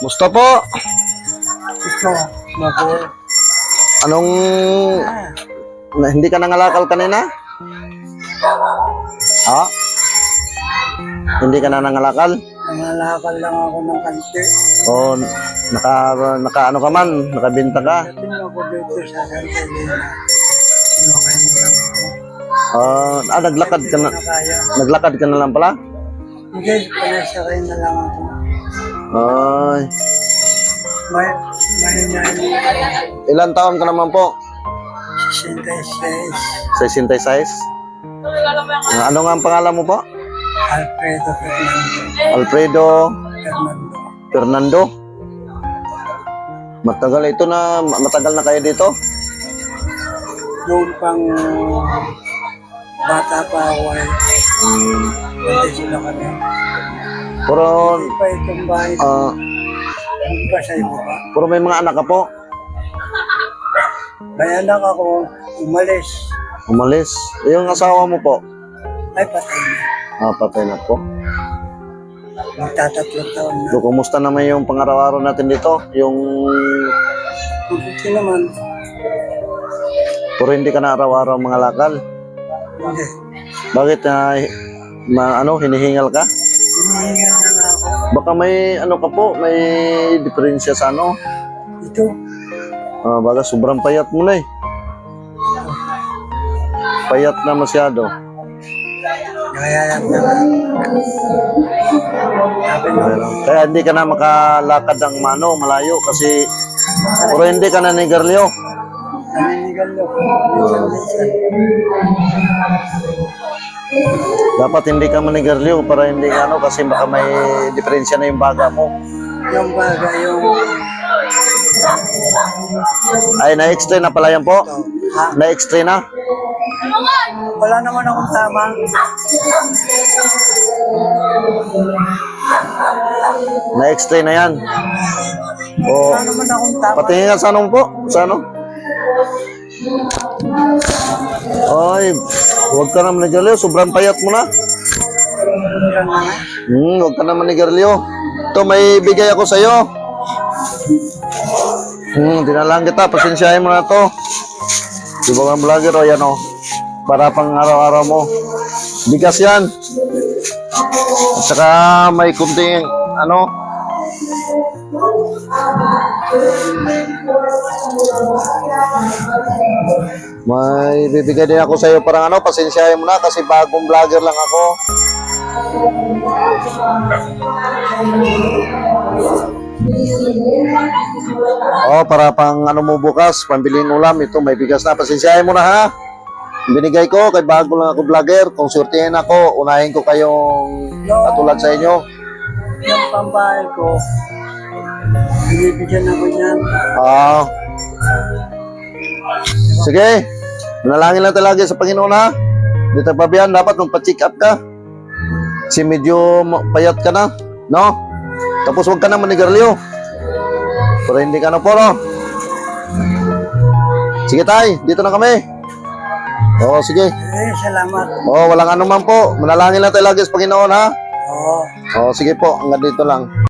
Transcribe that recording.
Musta po? Ito, mabuhay. Anong... hindi ka nangalakal kanina? Ha? Hindi ka na nangalakal? Nangalakal lang ako ng kanti. O naka ano ka man? Nakabinta ka? Dating ako dito sa Santa Elena. Sumakay mo lang ako. Naglakad ka na. Na kaya. Naglakad ka na lang pala? Hindi, panasakay na lang ako. Ay. May Ilan taon ka naman po? 66. 66? Ano nga ang pangalan mo po? Alfredo Fernando. Alfredo Fernando. Fernando? Matagal na kayo dito? Noong pang bata pa ako ay hindi sila kami. Puro, Hindi pa itong bahay. Hindi pa sa iba pa. puro may mga anak ka po? May anak ako, umalis. Umalis? Yung asawa mo po? Ay, patay na. Patay na po. Magtatatlong taon na. So, kumusta naman yung pang-araw-araw natin dito? Yung... Mabuti naman. Puro hindi ka na araw-araw mga lakal? Hindi. Bakit hinihingal ka? Hinihingal na nga ako. Baka may ano ka po, may diferensya sa ano? Ito. Baka sobrang payat mo na eh. Payat na masyado. Nangayayap na nga. Sabi na, Kaya hindi ka na makalakad ng malayo kasi puro hindi ka na nigarlyo. naninigal ko. Minsan. Dapat hindi ka manigarlyo para hindi ka kasi baka may diferensya na yung baga mo. Yung baga, yung... Ay, na-extra na pala yan po? Ha? Na-extra na? Wala naman akong tama. Na-extra na yan. O, Wala naman akong tama. patingin nga sa anong po? Sa ano? Ay, huwag ka na manigarlyo. Sobrang payat mo na. Yan na nga. Huwag ka na manigarlyo. Ito, may bigay ako sa'yo. Dinalang kita. Pasensyahin mo na to. Di ba mga vlogger o yan o? Para pang araw-araw mo. Bigas yan. At saka may kunting may bibigay din ako sa iyo parang pasensyahin mo na kasi bagong vlogger lang ako. Para pang mo bukas, pambiling ulam ito, may bigas na. Pasensyahin mo na ha. Binigay ko kay bago lang ako vlogger. Kung surtihin ako, unahin ko kayong katulad sa inyo. Yung pambahay ko, binibigyan ako niyan. Sige, manalangin lang talaga sa Panginoon ha. Dito pabiyan, dapat magpa-check up ka. Kasi medyo payat ka na, no? Tapos huwag ka na manigarlyo. Pero hindi ka na po, no? Sige tay, dito na kami. Sige. Salamat. Walang anuman po. Manalangin lang talaga sa Panginoon ha. Oo. Sige po, hanggang dito lang.